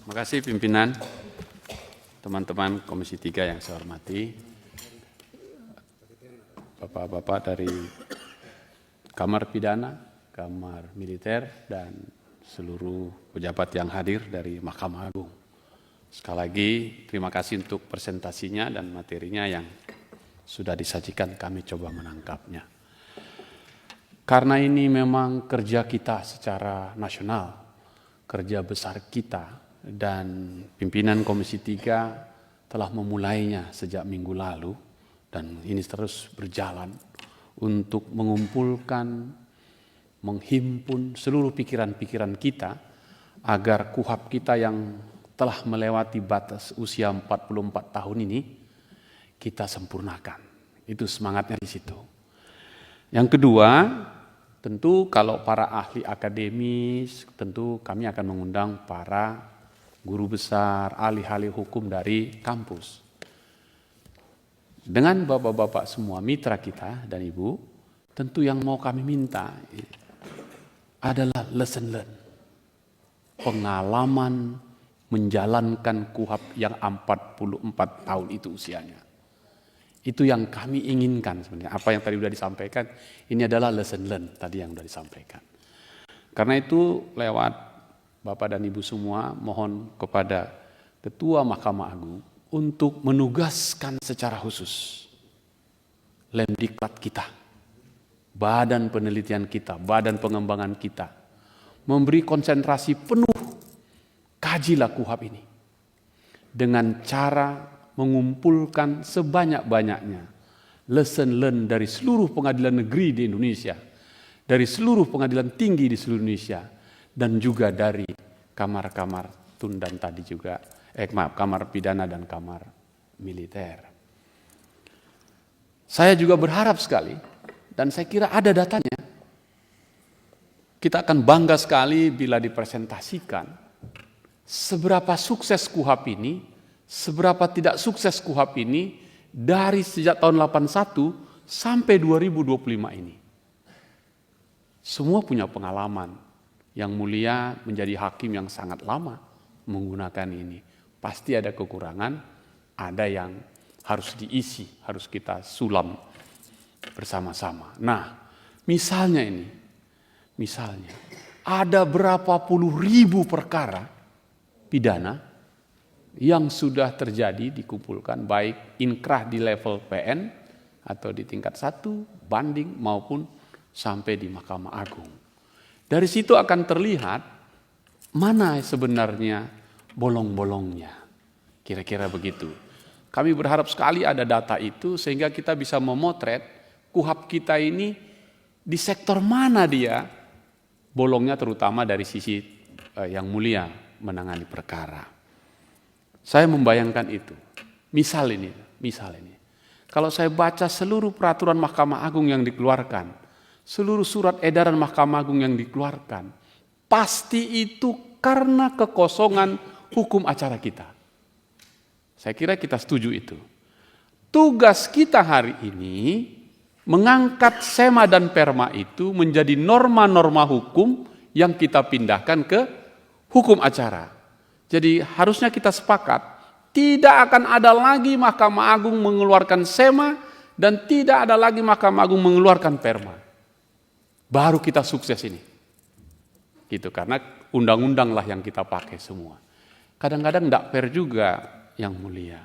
Terima kasih pimpinan, teman-teman Komisi 3 yang saya hormati, Bapak-bapak dari Kamar Pidana, Kamar Militer, dan seluruh pejabat yang hadir dari Mahkamah Agung. Sekali lagi terima kasih untuk presentasinya dan materinya yang sudah disajikan, kami coba menangkapnya. Karena ini memang kerja kita secara nasional, kerja besar kita, dan pimpinan Komisi 3 telah memulainya sejak minggu lalu, dan ini terus berjalan untuk mengumpulkan, menghimpun seluruh pikiran-pikiran kita agar KUHP kita yang telah melewati batas usia 44 tahun ini kita sempurnakan. Itu semangatnya di situ. Yang kedua, tentu kalau para ahli akademis, tentu kami akan mengundang para guru besar, ahli-ahli hukum dari kampus. Dengan bapak-bapak semua mitra kita dan ibu, tentu yang mau kami minta adalah lesson learn. Pengalaman menjalankan KUHP yang 44 tahun itu usianya. Itu yang kami inginkan sebenarnya. Apa yang tadi sudah disampaikan, ini adalah lesson learn tadi yang sudah disampaikan. Karena itu lewat Bapak dan Ibu semua, mohon kepada Ketua Mahkamah Agung untuk menugaskan secara khusus Lemdiklat kita, badan penelitian kita, badan pengembangan kita, memberi konsentrasi penuh, kajilah KUHP ini dengan cara mengumpulkan sebanyak-banyaknya lesson learn dari seluruh pengadilan negeri di Indonesia, dari seluruh pengadilan tinggi di seluruh Indonesia, dan juga dari kamar-kamar tundan tadi juga, kamar pidana dan kamar militer. Saya juga berharap sekali, dan saya kira ada datanya, kita akan bangga sekali bila dipresentasikan seberapa sukses KUHP ini, seberapa tidak sukses KUHP ini dari sejak tahun 81 sampai 2025 ini. Semua punya pengalaman. Yang mulia menjadi hakim yang sangat lama menggunakan ini. Pasti ada kekurangan, ada yang harus diisi, harus kita sulam bersama-sama. Nah, misalnya ada berapa puluh ribu perkara pidana yang sudah terjadi dikumpulkan baik inkrah di level PN atau di tingkat 1, banding maupun sampai di Mahkamah Agung. Dari situ akan terlihat mana sebenarnya bolong-bolongnya. Kira-kira begitu. Kami berharap sekali ada data itu sehingga kita bisa memotret KUHP kita ini di sektor mana dia bolongnya, terutama dari sisi yang mulia menangani perkara. Saya membayangkan itu. Misal ini. Kalau saya baca seluruh peraturan Mahkamah Agung yang dikeluarkan, seluruh surat edaran Mahkamah Agung yang dikeluarkan, pasti itu karena kekosongan hukum acara kita. Saya kira kita setuju itu. Tugas kita hari ini mengangkat SEMA dan PERMA itu menjadi norma-norma hukum yang kita pindahkan ke hukum acara. Jadi harusnya kita sepakat, tidak akan ada lagi Mahkamah Agung mengeluarkan SEMA dan tidak ada lagi Mahkamah Agung mengeluarkan PERMA. Baru kita sukses ini. Gitu, karena undang-undang lah yang kita pakai semua. Kadang-kadang tidak fair juga yang mulia.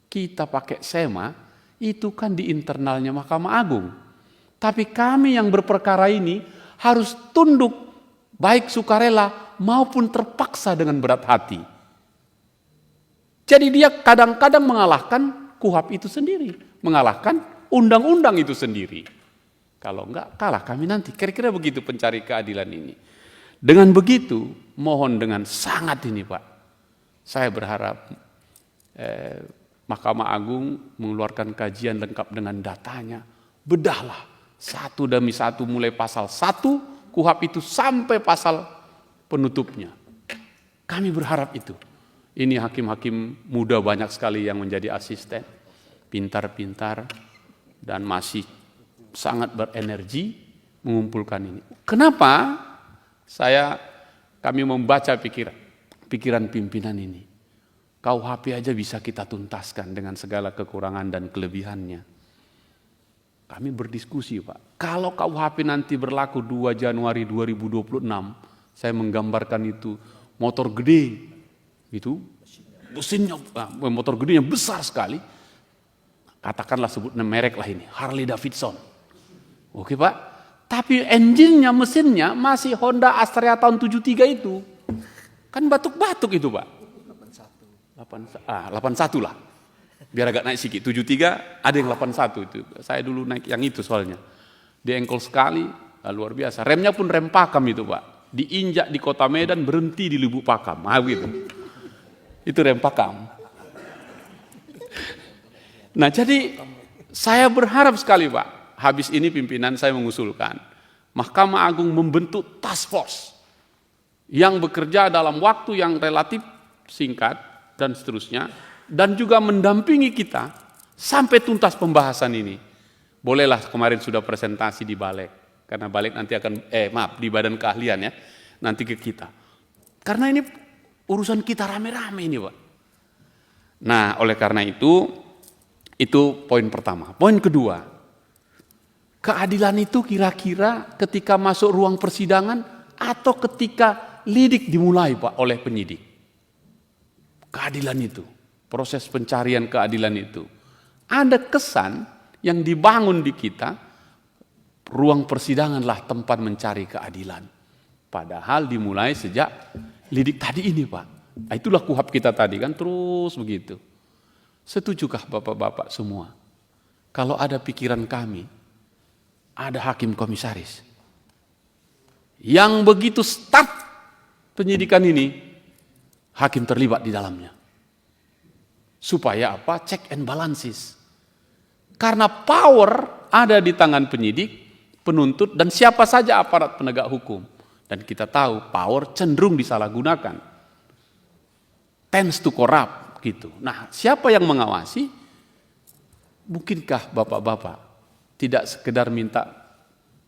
Kita pakai SEMA, itu kan di internalnya Mahkamah Agung. Tapi kami yang berperkara ini harus tunduk baik sukarela maupun terpaksa dengan berat hati. Jadi dia kadang-kadang mengalahkan KUHP itu sendiri. Mengalahkan undang-undang itu sendiri. Kalau enggak, kalah kami nanti. Kira-kira begitu pencari keadilan ini. Dengan begitu, mohon dengan sangat ini Pak. Saya berharap Mahkamah Agung mengeluarkan kajian lengkap dengan datanya. Bedahlah satu demi satu mulai pasal 1 KUHP itu sampai pasal penutupnya. Kami berharap itu. Ini hakim-hakim muda banyak sekali yang menjadi asisten. Pintar-pintar dan masih sangat berenergi mengumpulkan ini. Kenapa kami membaca pikiran pimpinan ini. KUHP aja bisa kita tuntaskan dengan segala kekurangan dan kelebihannya. Kami berdiskusi, Pak. Kalau KUHP nanti berlaku 2 Januari 2026, saya menggambarkan itu motor gede, itu mesinnya, motor gedenya besar sekali. Katakanlah sebut merek lah ini, Harley Davidson. Oke, Pak. Tapi engine-nya, mesinnya masih Honda Astrea tahun 73 itu. Kan batuk-batuk itu, Pak. 81 lah. Biar agak naik sedikit. 73 ada yang 81 itu. Saya dulu naik yang itu soalnya. Dia engkol sekali, luar biasa. Remnya pun rem pakam itu, Pak. Diinjak di Kota Medan, berhenti di Lubuk Pakam. Gitu. Itu rem pakam. Nah, jadi saya berharap sekali, Pak. Habis ini pimpinan saya mengusulkan Mahkamah Agung membentuk task force yang bekerja dalam waktu yang relatif singkat dan seterusnya, dan juga mendampingi kita sampai tuntas pembahasan ini. Bolehlah, kemarin sudah presentasi di Balek, karena Balek nanti akan di Badan Keahlian ya, nanti ke kita. Karena ini urusan kita rame-rame ini, Pak. Nah, oleh karena itu poin pertama. Poin kedua, keadilan itu kira-kira ketika masuk ruang persidangan atau ketika lidik dimulai, Pak, oleh penyidik. Keadilan itu, proses pencarian keadilan itu. Ada kesan yang dibangun di kita, ruang persidanganlah tempat mencari keadilan. Padahal dimulai sejak lidik tadi ini, Pak. Itulah KUHP kita tadi kan terus begitu. Setujukah Bapak-bapak semua? Kalau ada pikiran kami, ada hakim komisaris yang begitu start penyidikan ini, hakim terlibat di dalamnya. Supaya apa? Check and balances. Karena power ada di tangan penyidik, penuntut, dan siapa saja aparat penegak hukum. Dan kita tahu power cenderung disalahgunakan. Tends to corrupt gitu. Nah, siapa yang mengawasi? Mungkinkah Bapak-bapak tidak sekedar minta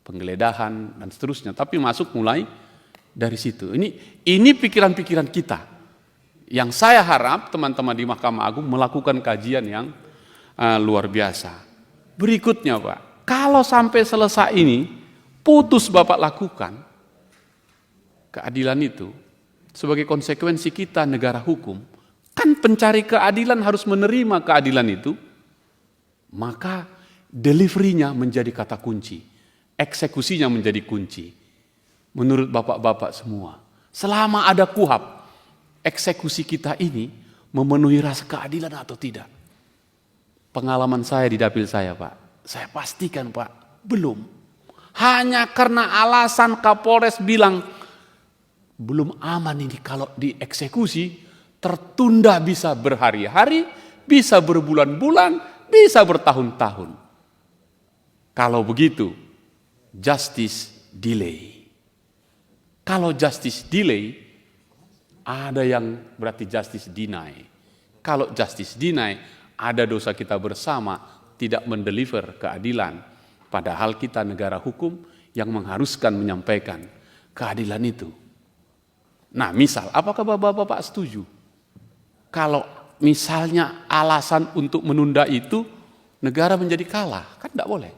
penggeledahan dan seterusnya, tapi masuk mulai dari situ. Ini pikiran-pikiran kita. Yang saya harap teman-teman di Mahkamah Agung melakukan kajian yang luar biasa. Berikutnya, Pak, kalau sampai selesai ini putus Bapak lakukan keadilan itu sebagai konsekuensi kita negara hukum, kan pencari keadilan harus menerima keadilan itu, maka delivery-nya menjadi kata kunci, eksekusinya menjadi kunci. Menurut Bapak-bapak semua, selama ada KUHP, eksekusi kita ini memenuhi rasa keadilan atau tidak? Pengalaman saya di dapil saya, Pak, saya pastikan, Pak, belum. Hanya karena alasan Kapolres bilang belum aman ini kalau dieksekusi, tertunda bisa berhari-hari, bisa berbulan-bulan, bisa bertahun-tahun. Kalau begitu, justice delay. Kalau justice delay, ada yang berarti justice deny. Kalau justice deny, ada dosa kita bersama tidak mendeliver keadilan. Padahal kita negara hukum yang mengharuskan menyampaikan keadilan itu. Nah, misal, apakah Bapak-bapak setuju? Kalau misalnya alasan untuk menunda itu, negara menjadi kalah, kan tidak boleh.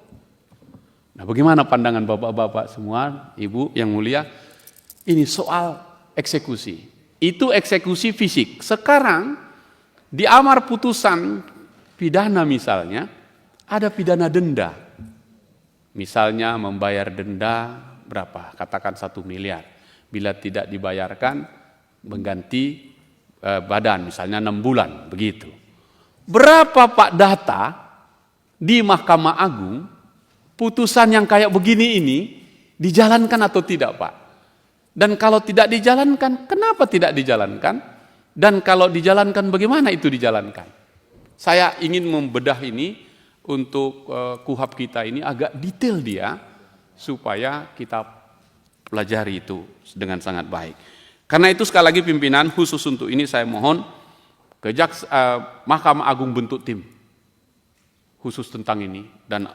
Nah, bagaimana pandangan Bapak-bapak semua, Ibu yang mulia? Ini soal eksekusi. Itu eksekusi fisik. Sekarang di amar putusan pidana misalnya, ada pidana denda. Misalnya membayar denda berapa? Katakan 1 miliar. Bila tidak dibayarkan, mengganti badan, misalnya 6 bulan, begitu. Berapa, Pak, data di Mahkamah Agung, putusan yang kayak begini ini dijalankan atau tidak, Pak? Dan kalau tidak dijalankan, kenapa tidak dijalankan? Dan kalau dijalankan, bagaimana itu dijalankan? Saya ingin membedah ini untuk KUHP kita ini agak detail dia, supaya kita pelajari itu dengan sangat baik. Karena itu sekali lagi pimpinan, khusus untuk ini saya mohon Mahkamah Agung bentuk tim khusus tentang ini, dan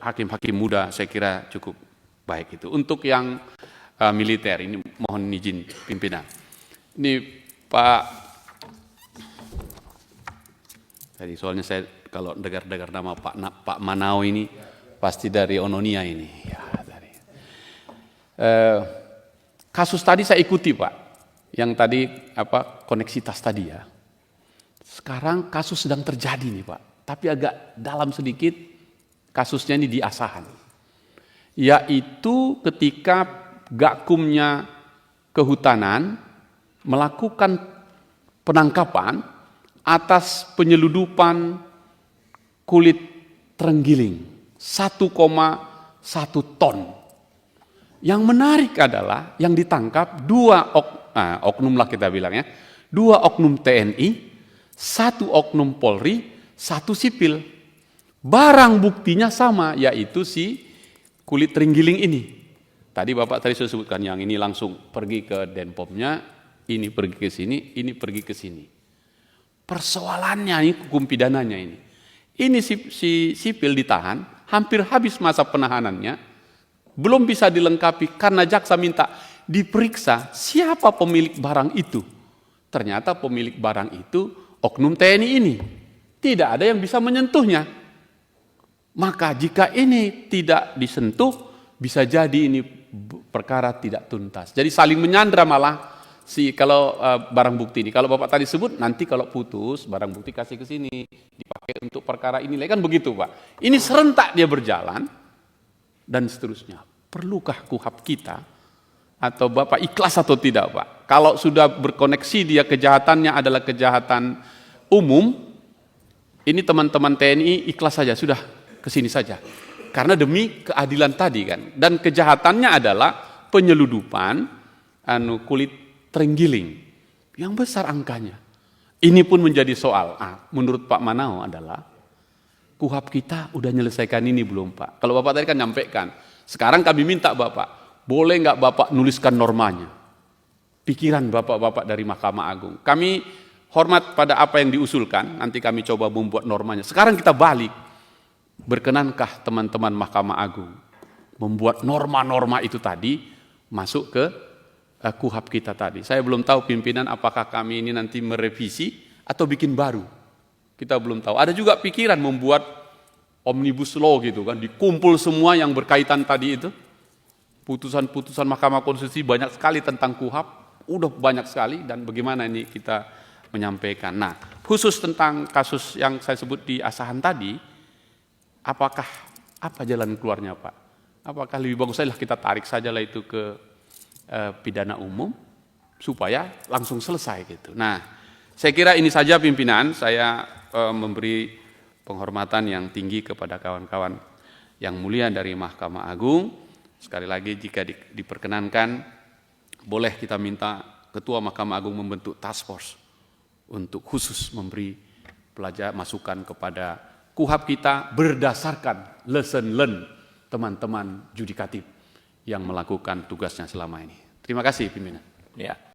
hakim-hakim muda saya kira cukup baik itu. Untuk yang militer ini mohon izin pimpinan. Ini Pak, tadi soalnya saya kalau dengar nama Pak Manao ini pasti dari Ononia ini. Ya, dari. Kasus tadi saya ikuti Pak, yang tadi koneksitas tadi ya. Sekarang kasus sedang terjadi nih Pak, tapi agak dalam sedikit kasusnya ini di Asahan. Yaitu ketika Gakumnya Kehutanan melakukan penangkapan atas penyeludupan kulit terenggiling 1,1 ton. Yang menarik adalah yang ditangkap oknum lah kita bilang ya, 2 oknum TNI, 1 oknum Polri, 1 sipil. Barang buktinya sama, yaitu si kulit terenggiling ini. Tadi Bapak tadi sudah sebutkan, yang ini langsung pergi ke Denpomnya, ini pergi ke sini, ini pergi ke sini. Persoalannya ini hukum pidananya ini. Ini si sipil ditahan, hampir habis masa penahanannya, belum bisa dilengkapi karena jaksa minta diperiksa siapa pemilik barang itu. Ternyata pemilik barang itu oknum TNI ini. Tidak ada yang bisa menyentuhnya. Maka jika ini tidak disentuh, bisa jadi ini perkara tidak tuntas. Jadi saling menyandra malah kalau barang bukti ini. Kalau Bapak tadi sebut, nanti kalau putus barang bukti kasih ke sini, dipakai untuk perkara ini, kan begitu Pak. Ini serentak dia berjalan dan seterusnya. Perlukah KUHP kita atau Bapak ikhlas atau tidak Pak? Kalau sudah berkoneksi dia kejahatannya adalah kejahatan umum, ini teman-teman TNI ikhlas saja, sudah kesini saja. Karena demi keadilan tadi kan. Dan kejahatannya adalah penyeludupan kulit terenggiling yang besar angkanya. Ini pun menjadi soal. Menurut Pak Manao adalah KUHP kita udah nyelesaikan ini belum Pak? Kalau Bapak tadi kan nyampaikan. Sekarang kami minta Bapak, boleh nggak Bapak nuliskan normanya? Pikiran Bapak-Bapak dari Mahkamah Agung. Kami hormat pada apa yang diusulkan, nanti kami coba membuat normanya. Sekarang kita balik. Berkenankah teman-teman Mahkamah Agung membuat norma-norma itu tadi masuk ke KUHP kita tadi? Saya belum tahu pimpinan apakah kami ini nanti merevisi atau bikin baru. Kita belum tahu. Ada juga pikiran membuat omnibus law gitu kan, dikumpul semua yang berkaitan tadi itu. Putusan-putusan Mahkamah Konstitusi banyak sekali tentang KUHP, udah banyak sekali, dan bagaimana ini kita menyampaikan. Nah, khusus tentang kasus yang saya sebut di Asahan tadi, apa jalan keluarnya Pak? Apakah lebih bagus saja kita tarik sajalah itu ke pidana umum supaya langsung selesai gitu. Nah, saya kira ini saja pimpinan, saya memberi penghormatan yang tinggi kepada kawan-kawan yang mulia dari Mahkamah Agung. Sekali lagi jika diperkenankan, boleh kita minta Ketua Mahkamah Agung membentuk task force untuk khusus memberi masukan kepada KUHP kita berdasarkan lesson learned teman-teman judikatif yang melakukan tugasnya selama ini. Terima kasih pimpinan. Ya.